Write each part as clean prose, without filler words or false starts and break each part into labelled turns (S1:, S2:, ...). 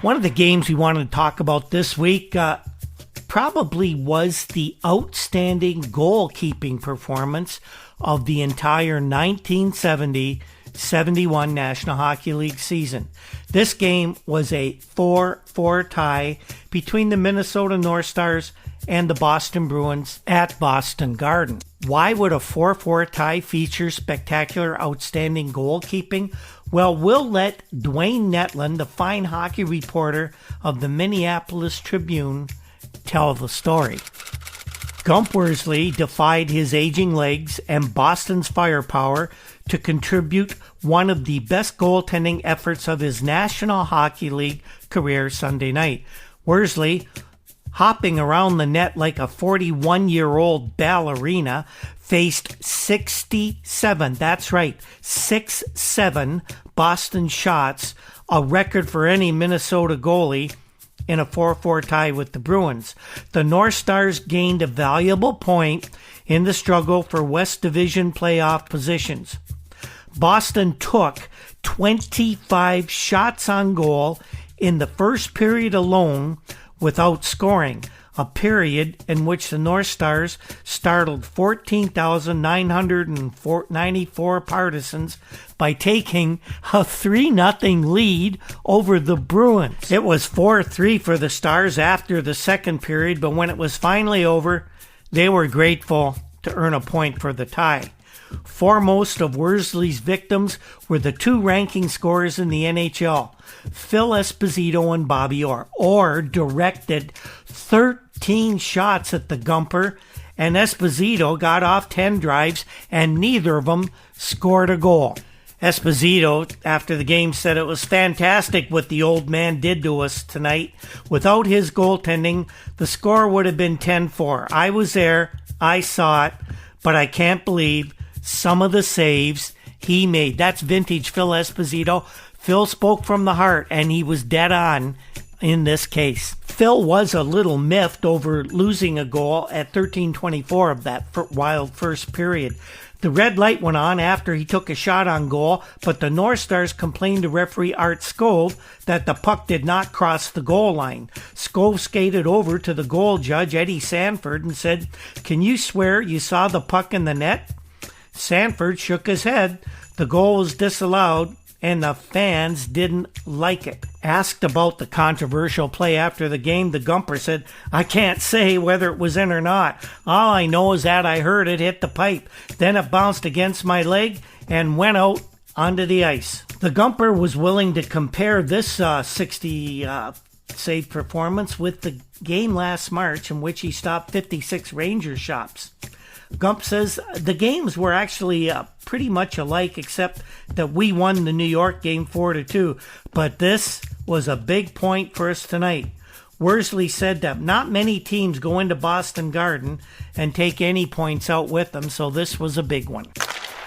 S1: One of the games we wanted to talk about this week probably was the outstanding goalkeeping performance of the entire 1970-71 National Hockey League season. This game was a 4-4 tie between the Minnesota North Stars and the Boston Bruins at Boston Garden. Why would a 4-4 tie feature spectacular, outstanding goalkeeping? Well, we'll let Dwayne Netland, the fine hockey reporter of the Minneapolis Tribune, tell the story. Gump Worsley defied his aging legs and Boston's firepower to contribute one of the best goaltending efforts of his National Hockey League career Sunday night. Worsley, hopping around the net like a 41-year-old ballerina, faced 67, that's right, 6-7 Boston shots, a record for any Minnesota goalie, in a 4-4 tie with the Bruins. The North Stars gained a valuable point in the struggle for West Division playoff positions. Boston took 25 shots on goal in the first period alone without scoring, a period in which the North Stars startled 14,994 partisans by taking a 3-0 lead over the Bruins. It was 4-3 for the Stars after the second period, but when it was finally over, they were grateful to earn a point for the tie. Foremost of Worsley's victims were the two ranking scorers in the NHL, Phil Esposito and Bobby Orr. Orr directed 13 shots at the Gumper, and Esposito got off 10 drives, and neither of them scored a goal. Esposito, after the game, said it was fantastic what the old man did to us tonight. Without his goaltending, the score would have been 10-4. I was there, I saw it, but I can't believe some of the saves he made. That's vintage Phil Esposito. Phil spoke from the heart, and he was dead on in this case. Phil was a little miffed over losing a goal at 13:24 of that wild first period. The red light went on after he took a shot on goal, but the North Stars complained to referee Art Skov that the puck did not cross the goal line. Skov skated over to the goal judge, Eddie Sanford, and said, "Can you swear you saw the puck in the net?" Sanford shook his head. The goal was disallowed, and the fans didn't like it. Asked about the controversial play after the game, the Gumper said, "I can't say whether it was in or not. All I know is that I heard it hit the pipe. Then it bounced against my leg and went out onto the ice." The Gumper was willing to compare this 60 save performance with the game last March in which he stopped 56 Ranger shots. Gump says the games were actually pretty much alike, except that we won the New York game 4-2. But this was a big point for us tonight. Worsley said that not many teams go into Boston Garden and take any points out with them, so this was a big one.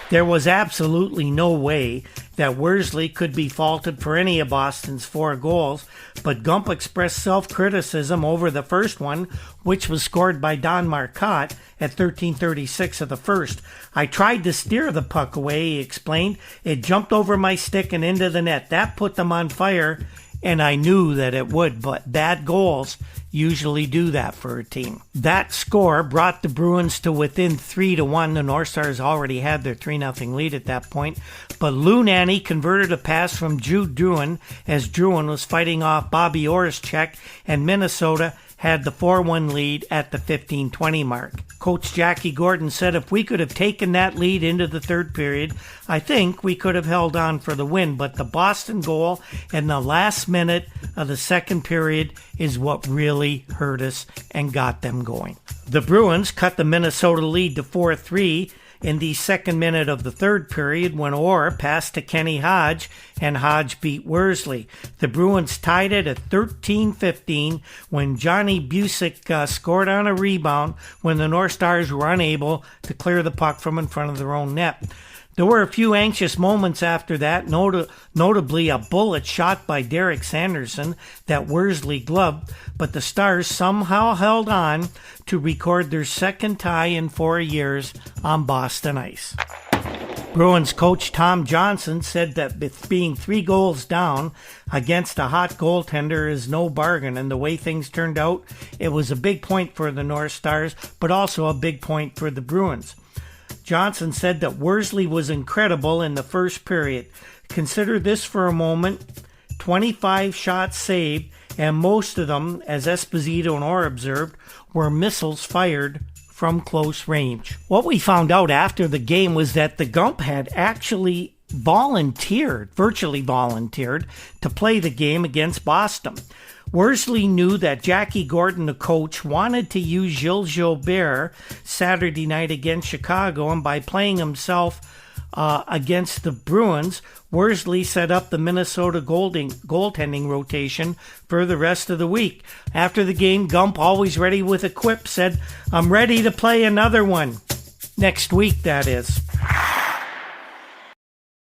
S1: There was absolutely no way that Worsley could be faulted for any of Boston's 4 goals, but Gump expressed self-criticism over the first one, which was scored by Don Marcotte at 13:36 of the first. "I tried to steer the puck away," he explained. "It jumped over my stick and into the net. That put them on fire, and I knew that it would, but bad goals usually do that for a team." That score brought the Bruins to within 3-1. The North Stars already had their 3-0 lead at that point, but Lou Nanne converted a pass from Drew Druin as Druin was fighting off Bobby Orr's check, and Minnesota had the 4-1 lead at the 15:20 mark. Coach Jackie Gordon said, "If we could have taken that lead into the third period, I think we could have held on for the win, but the Boston goal in the last minute of the second period is what really hurt us and got them going." The Bruins cut the Minnesota lead to 4-3 in the second minute of the third period when Orr passed to Kenny Hodge and Hodge beat Worsley. The Bruins tied it at 13-15 when Johnny Busick scored on a rebound when the North Stars were unable to clear the puck from in front of their own net. There were a few anxious moments after that, notably a bullet shot by Derek Sanderson that Worsley gloved, but the Stars somehow held on to record their second tie in 4 years on Boston ice. Bruins coach Tom Johnson said that being 3 goals down against a hot goaltender is no bargain, and the way things turned out, it was a big point for the North Stars, but also a big point for the Bruins. Johnson said that Worsley was incredible in the first period. Consider this for a moment: 25 shots saved, and most of them, as Esposito and Orr observed, were missiles fired from close range. What we found out after the game was that the Gump had actually virtually volunteered, to play the game against Boston. Worsley knew that Jackie Gordon, the coach, wanted to use Gilles Gilbert Saturday night against Chicago, and by playing himself against the Bruins, Worsley set up the Minnesota goaltending rotation for the rest of the week. After the game, Gump, always ready with a quip, said, "I'm ready to play another one." Next week, that is.